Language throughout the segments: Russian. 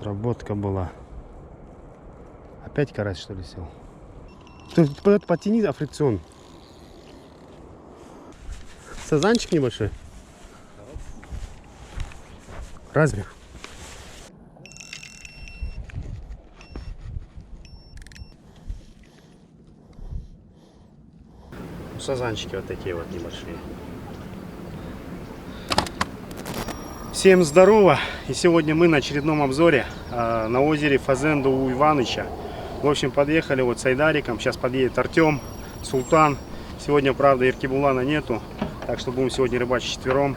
Сработка была. Опять карась, что ли, сел? Ты потяни фрикцион. Сазанчик небольшой. Разве? Сазанчики вот такие вот небольшие. Всем здорово! И сегодня мы на очередном обзоре на озере Фазенда у Иваныча. В общем, подъехали вот с Айдариком. Сейчас подъедет Артем, Султан. Сегодня, правда, Иркибулана нету, так что будем сегодня рыбачить вчетвером.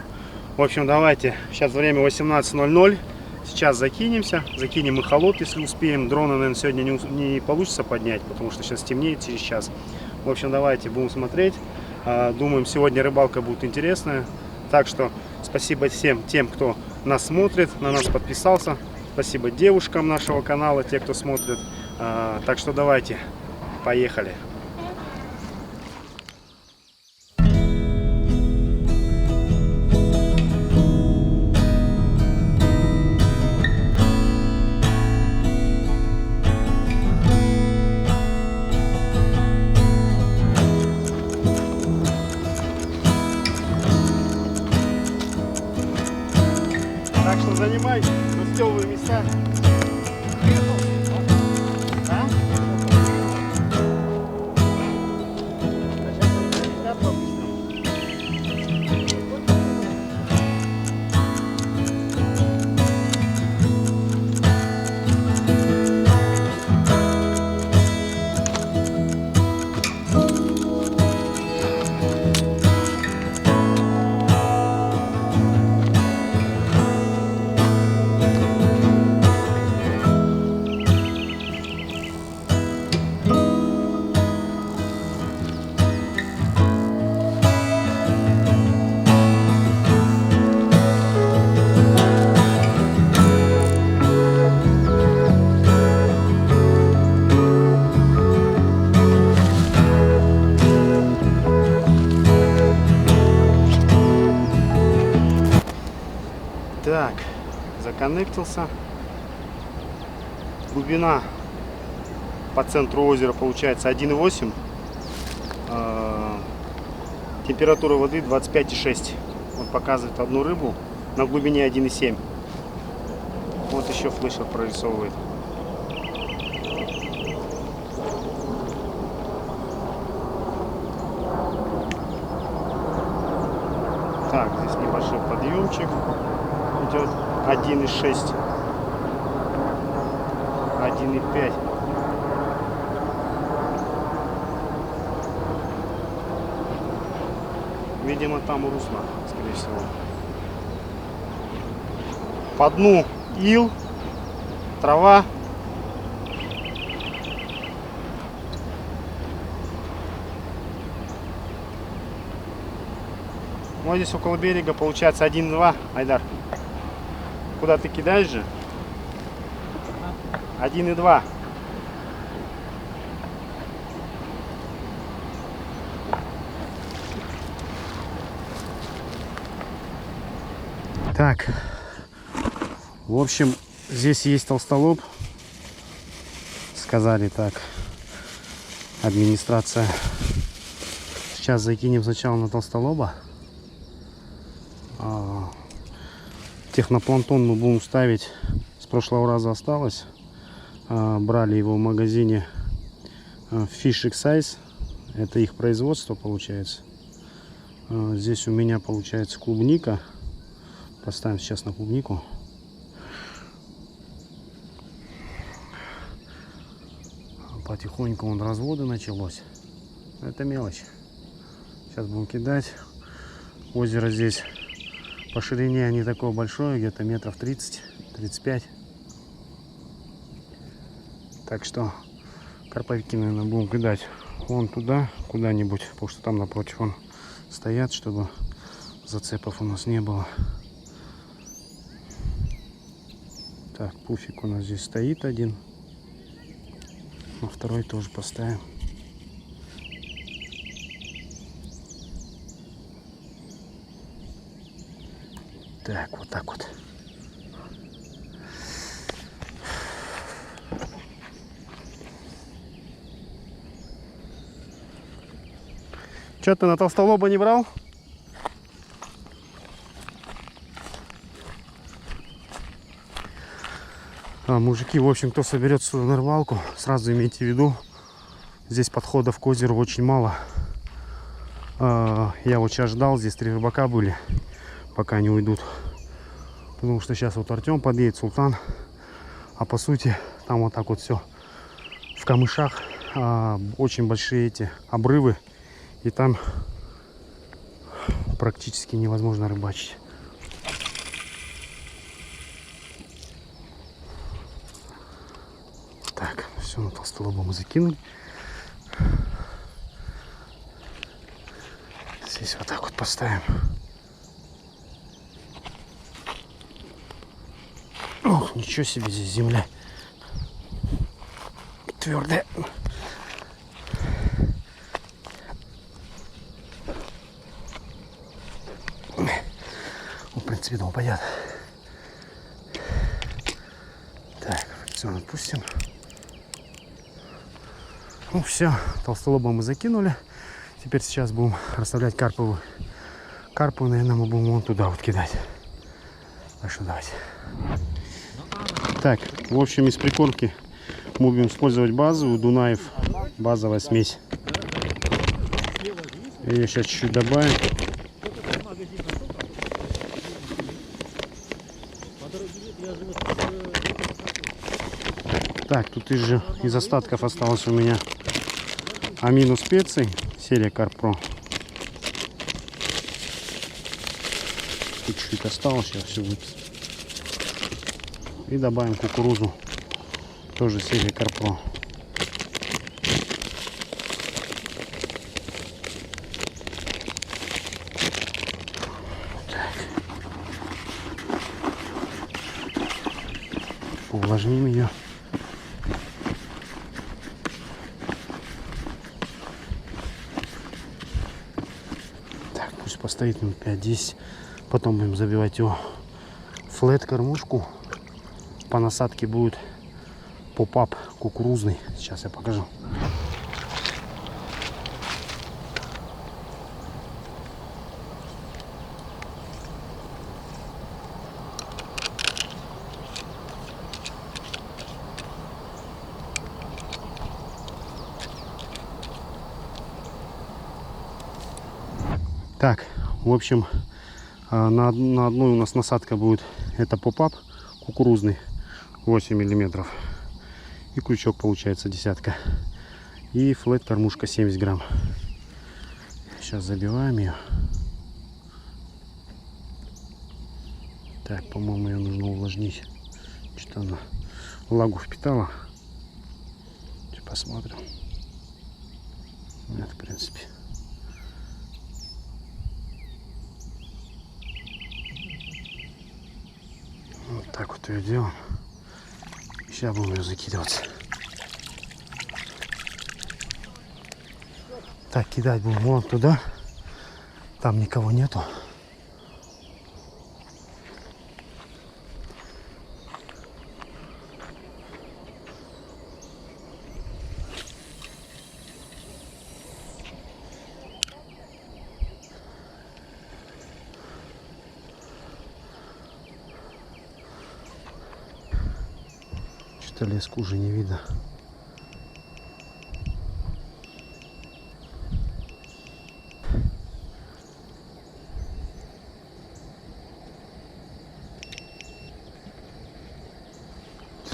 В общем, давайте. Сейчас время 18:00. Сейчас закинемся. Закинем эхолот, если успеем. Дрона, наверное, сегодня не получится поднять, потому что сейчас темнеет через час. В общем, давайте будем смотреть. Думаем, сегодня рыбалка будет интересная. Так что спасибо всем тем, кто нас смотрит, на нас подписался. Спасибо девушкам нашего канала, те, кто смотрит. Так что давайте, поехали. Так что занимай гостевые места. Так, законнектился. Глубина по центру озера получается 1,8. Температура воды 25,6. Он показывает одну рыбу на глубине 1,7. Вот еще флешер прорисовывает. Так, здесь небольшой подъемчик идет 1,6, 1,5. Видимо, там русло, скорее всего. По дну ил, трава. Вот здесь около берега получается 1,2. Айдар, куда ты кидаешь же? 1,2. Так, в общем, здесь есть толстолоб, сказали так, администрация. Сейчас закинем сначала на толстолоба. Технопланктон мы будем ставить, с прошлого раза осталось. Брали его в магазине Fish Excise, это их производство получается. Здесь у меня получается клубника. Поставим сейчас на клубнику. Потихоньку разводы началось. Это мелочь. Сейчас будем кидать. Озеро здесь по ширине не такое большое, где-то метров 30-35. Так что карповики, наверное, будем кидать вон туда, куда-нибудь, потому что там напротив он стоят, чтобы зацепов у нас не было. Так, пуфик у нас здесь стоит один. А второй тоже поставим. Так, вот так вот. Че, ты на толстолоба не брал? Мужики, в общем, кто соберет свою нырвалку, сразу имейте в виду, здесь подходов к озеру очень мало. Я вот сейчас ждал, здесь 3 рыбака были, пока они уйдут. Потому что сейчас вот Артем подъедет, Султан. А по сути, там вот так вот все в камышах. Очень большие эти обрывы. И там практически невозможно рыбачить. Так, все, на толстолоба мы закинули. Здесь вот так вот поставим. Ох, ничего себе, здесь земля твердая. В принципе, да, упадет. Так, все, отпустим. Ну все, толстолоба мы закинули. Теперь сейчас будем расставлять карповую. Карпу, наверное, мы будем вон туда вот кидать. Так что давайте. Так, в общем, из прикормки мы будем использовать базовую Дунаев, базовая смесь. Ее сейчас чуть-чуть добавим. Так, тут из остатков осталось у меня амино специй, серия Карпро. Чуть-чуть осталось, сейчас все выпустим. И добавим кукурузу, тоже серия Карпро. Увлажним ее. Так, пусть постоит минут 5-10. Потом будем забивать его флет кормушку. По насадке будет поп-ап кукурузный. Сейчас я покажу. Так, в общем, на одной у нас насадка будет, это поп-ап кукурузный 8 миллиметров, и крючок получается десятка, и флет кормушка 70 грамм. Сейчас забиваем ее. Так, по-моему, ее нужно увлажнить, что-то она влагу впитала. Сейчас посмотрим. Нет, в принципе. Вот так вот ее делаем. Сейчас будем ее закидываться. Так, кидать будем вон туда. Там никого нету. Что-то леску уже не видно.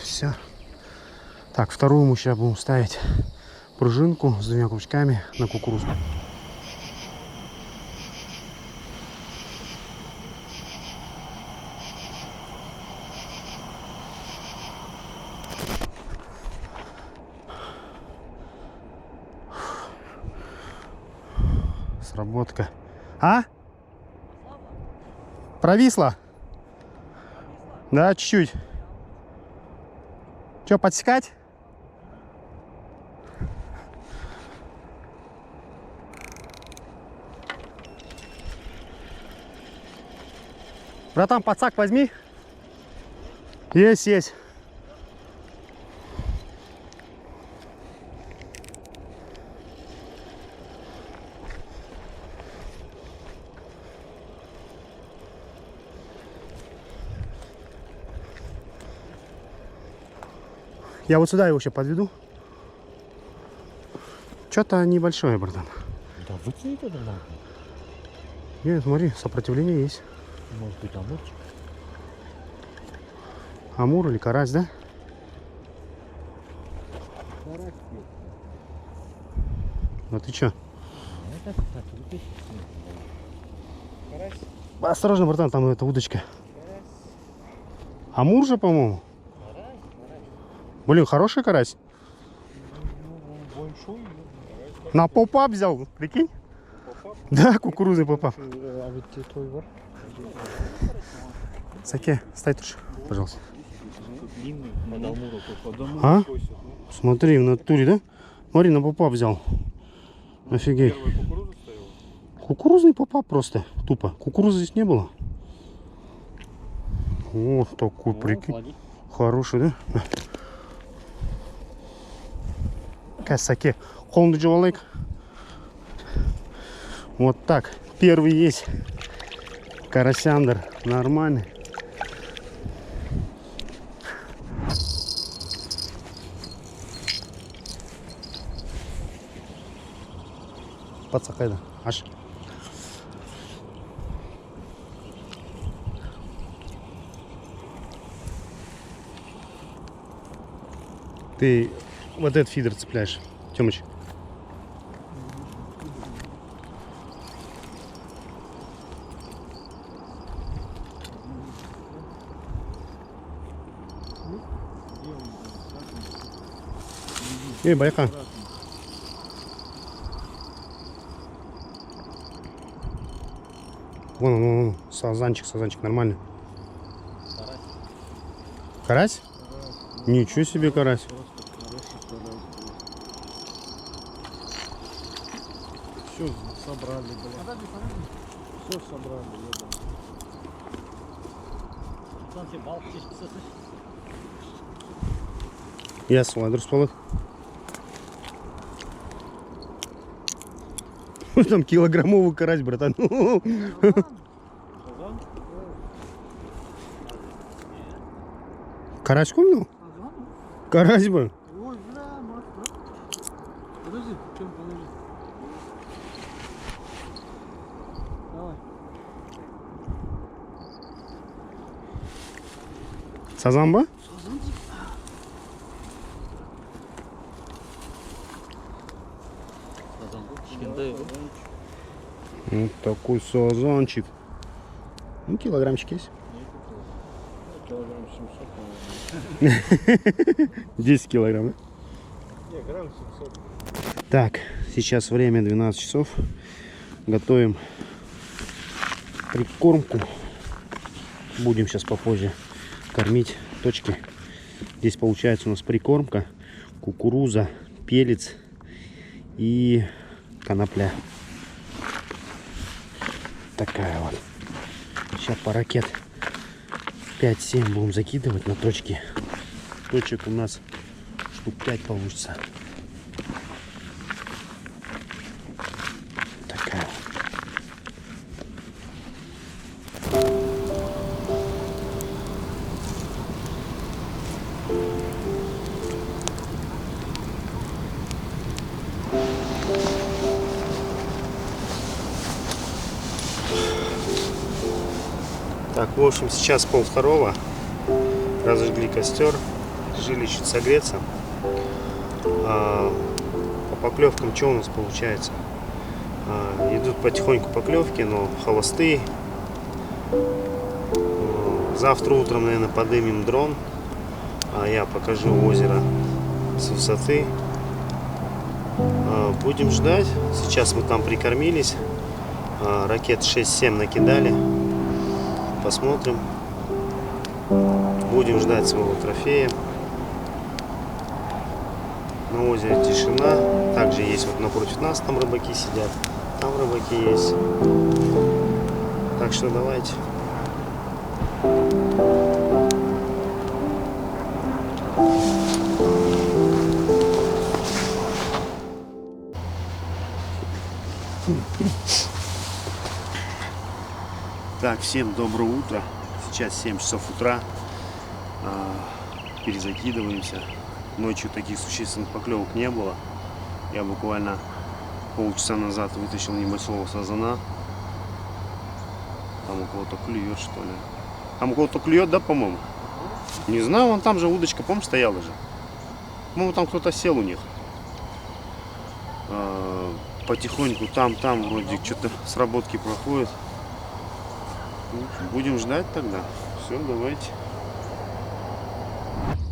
Все. Так, вторую мы сейчас будем ставить пружинку с 2 крючками на кукурузу. Сработка. А? Провисла? Да, чуть-чуть. Что, подсекать? Братан, подсак возьми. Есть, есть. Я вот сюда его сейчас подведу. Что-то небольшое, братан. Да выкинь это нахуй. Нет, смотри, сопротивление есть. Может быть амурчик? Амур или карась, да? Карась. Ну ты чё? Это так, выпить. Карась. Осторожно, братан, там эта удочка. Амур же, по-моему. Карась. Блин, хороший карась. Ну, большой. На попап взял, прикинь? Да, кукурузный попап. А ведь твой вор? Саке, стай тут, пожалуйста. Длинный, под амуру, под амуру. А? Смотри, в натуре, да? Смотри, на попап взял. Офигеть. Кукурузный попап просто, тупо. Кукурузы здесь не было. Вот такой, прикинь. Хороший, да? Саке. Холмды джавалык. Вот так. Первый есть. Карасяндр. Нормальный. Подсакайда. Аж. Ты вот этот фидер цепляешь, Тёмыч. Байка. Вон, сазанчик, нормально. Карась? Ничего себе карась. Все собрали, блядь. Все собрали, Я свой дұрыс болады. Там килограммовый карась, братан. Карась комнул? Карась бы. Ой, бля, мать, подожди, чем подожди. Давай. Сазан ба? Вот такой сазанчик. Ну, килограммчик есть. Килограмм 700, по-моему. 10 килограмм. Не, грамм 700. Так, сейчас время 12 часов. Готовим прикормку. Будем сейчас попозже кормить точки. Здесь получается у нас прикормка, кукуруза, пелец и конопля. Такая вот. Сейчас по ракет 5-7 будем закидывать на точки. Точек у нас штук 5 получится. Такая. Так, в общем, сейчас 1:30. Разожгли костер, решили чуть согреться. По поклевкам что у нас получается? Идут потихоньку поклевки, но холостые. Завтра утром, наверное, поднимем дрон. Я покажу озеро с высоты. Будем ждать. Сейчас мы там прикормились. Ракет 6-7 накидали. Посмотрим. Будем ждать своего трофея. На озере тишина. Также есть вот напротив нас, там рыбаки сидят. Там рыбаки есть. Так что давайте. Так, всем доброе утро. Сейчас 7 часов утра. Перезакидываемся. ночью таких существенных поклевок не было. Я буквально полчаса назад вытащил небольшого сазана. Там у кого-то клюет, что ли. Там у кого-то клюет, да, по-моему? Не знаю, вон там же удочка, по-моему, стояла же. По-моему, там кто-то сел у них. Потихоньку там вроде что-то сработки проходит. Будем ждать тогда. Все, давайте.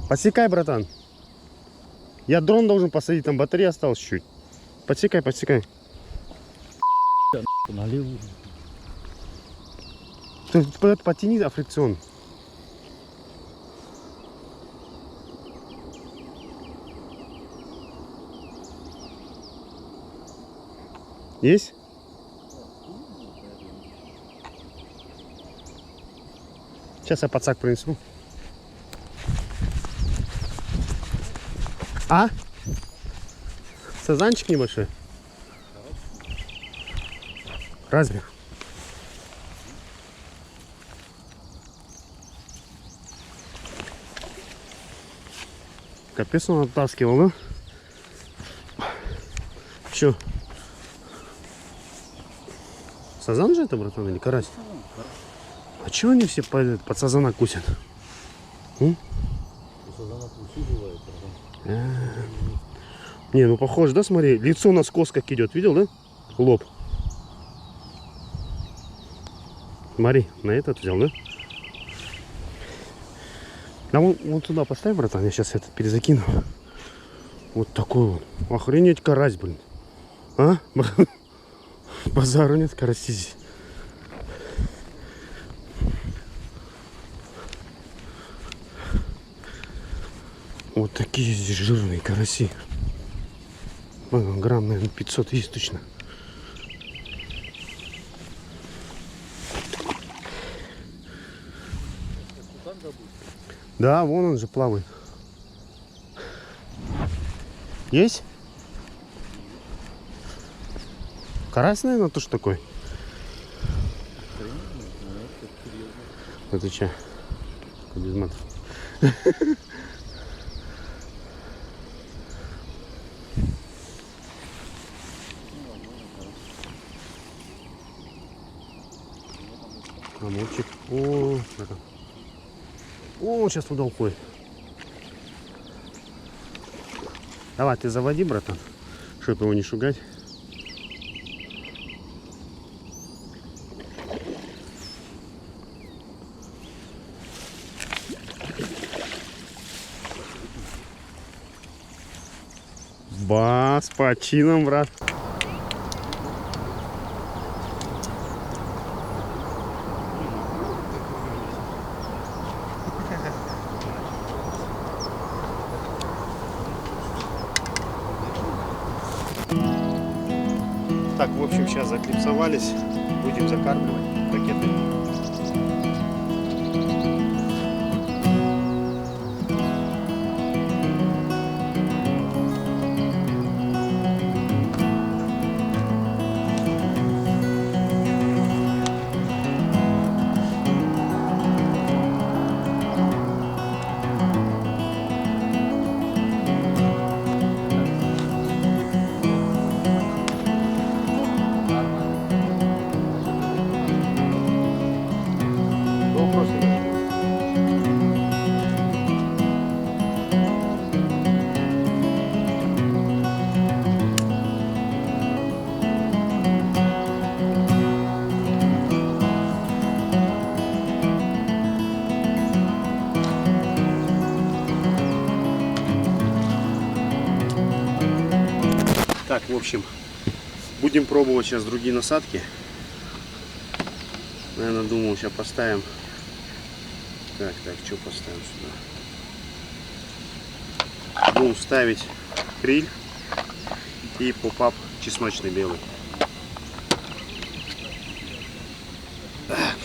Подсекай, братан. Я дрон должен посадить, там батарея осталась чуть. Подсекай, подсекай. Налил. Ты потяни фрикцион. Есть? Сейчас я подсак принесу. А? Сазанчик небольшой? Разве? Капец он оттаскивал, да? Чё? Сазан же это, братан, или карась? А чего они все под сазана кусят? Не, ну похоже, да, смотри, лицо на скос как идет, видел, да? Лоб. Смотри, на этот взял, да? Да вон туда поставь, братан, я сейчас этот перезакину. Вот такой вот. Охренеть карась, блин. А? Базару нет, караси здесь. Вот такие здесь жирные караси. Грамм, наверное, 500 есть точно. Да, вон он же плавает. Есть? Карась, наверное, тоже такой. Это че? Без матов. Амурчик. О, это. О, сейчас туда уходит. Давай, ты заводи, братан, чтобы его не шугать. Ба, с почином, брат. Так, в общем, сейчас заклипсовались. Будем закармливать пакеты. Так, в общем, будем пробовать сейчас другие насадки. Наверное, думал, сейчас поставим. Так, что поставим сюда? Будем ставить криль и поп-ап чесночный белый. Так.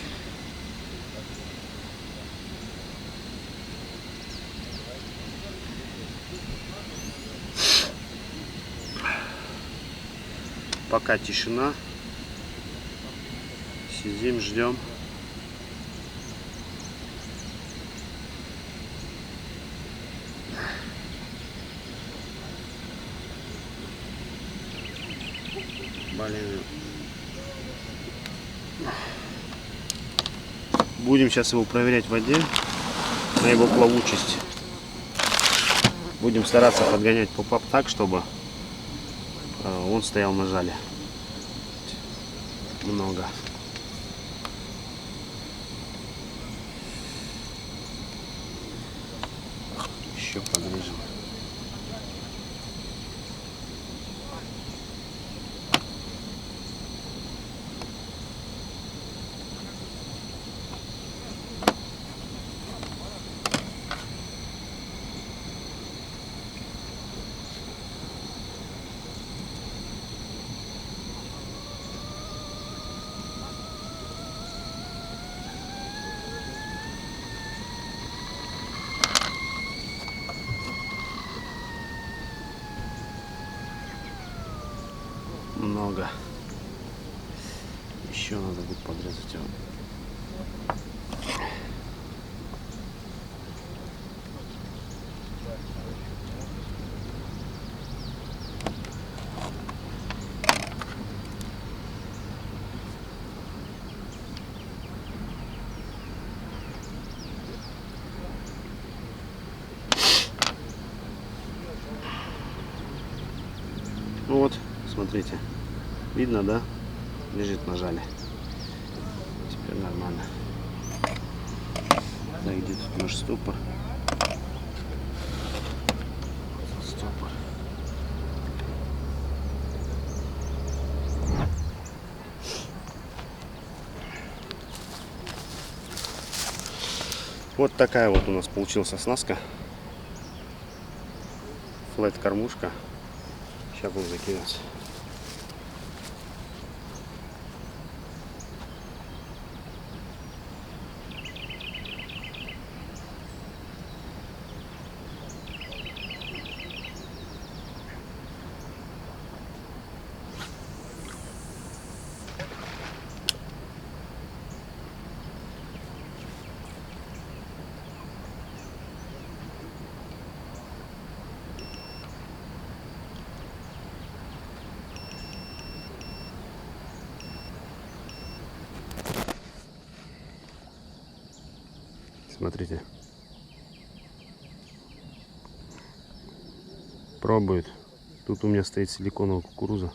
Пока тишина. Сидим, ждем. Блин. Будем сейчас его проверять в воде на его плавучесть. Будем стараться подгонять поп-ап так, чтобы он стоял на жале. Много. Еще подрежем. Много. Еще надо будет подрезать его. Ну вот, смотрите. Видно, да? Лежит на жале. Теперь нормально. Так, где тут наш стопор? Стопор. Вот такая вот у нас получилась оснастка. Флэт кормушка. Сейчас будем закидывать. Смотрите. Пробует. Тут у меня стоит силиконовая кукуруза.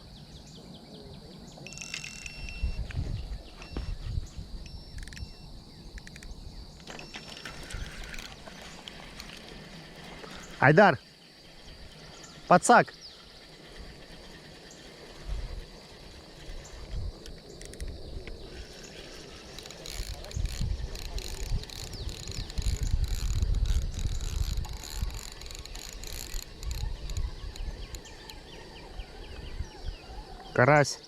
Айдар! Пацак! Карась.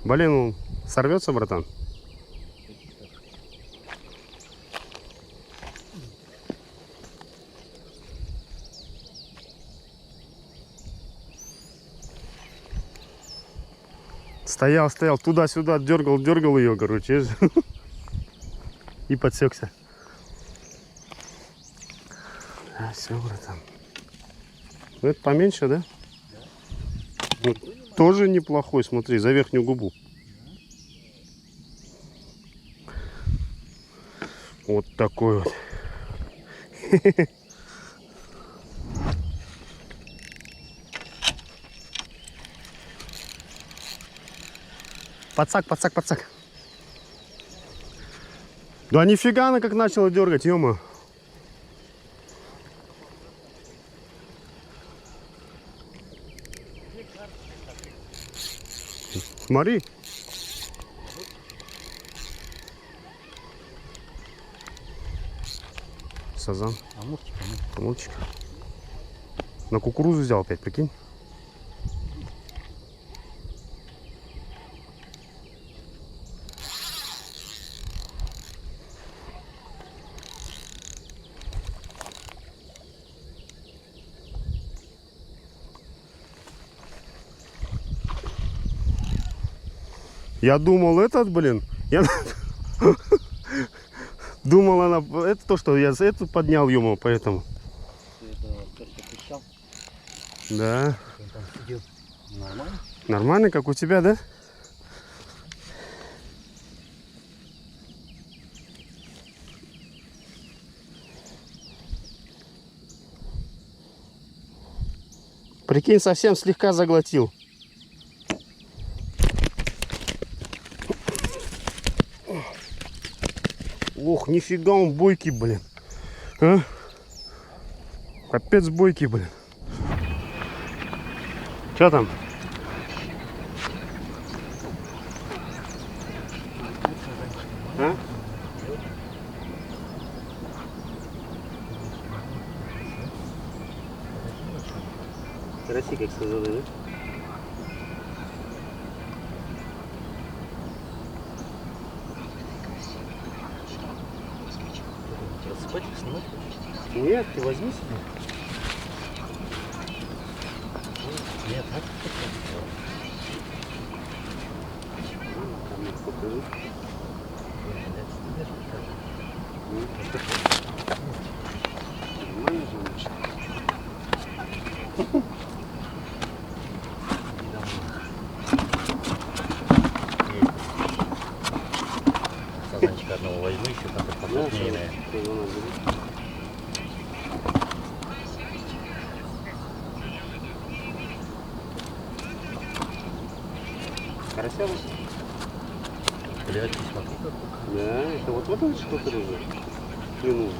Блин, он сорвется, братан? Стоял, туда-сюда, дергал ее, короче. И подсекся. А, все, братан. Ну, это поменьше, да? Вот, тоже неплохой, смотри, за верхнюю губу. Вот такой вот. Пацак. Да нифига она как начала дергать, ё-моё. Смотри. Сазан. Амурчик. На кукурузу взял опять, прикинь. Я думал, я думал, она, это то, что я эту поднял, ё-моё, поэтому. Это то, что кричал. Да. Он там сидел. Нормально? Нормально, как у тебя, да? Прикинь, совсем слегка заглотил. Ох, нифига он бойкий, блин. А? Капец бойкий, блин. Что там? А? Караси, как сказали, да? Рассыпать их, снимать? Нет, ты возьми себе. Нет, а? Там я покажу. Нормально же лучше. Сазанчика одного возьму, еще там покрупнее. Карася? Блядь, смотри как. Да, это вот он что-то уже клюнул.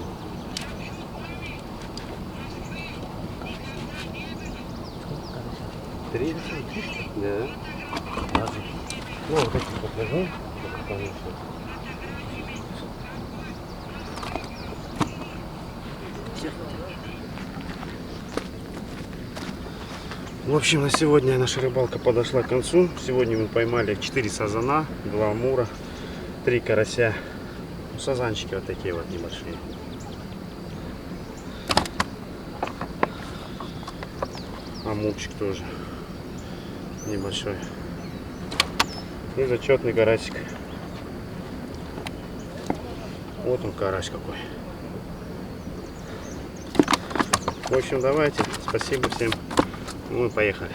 Три? Да. Разве? Ну, вот эти покажу. В общем, на сегодня наша рыбалка подошла к концу. Сегодня мы поймали 4 сазана, 2 амура, 3 карася. Ну, сазанчики вот такие вот небольшие. Амурчик тоже небольшой. И зачетный карасик. Вот он, карась какой. В общем, давайте. Спасибо всем. Мы поехали.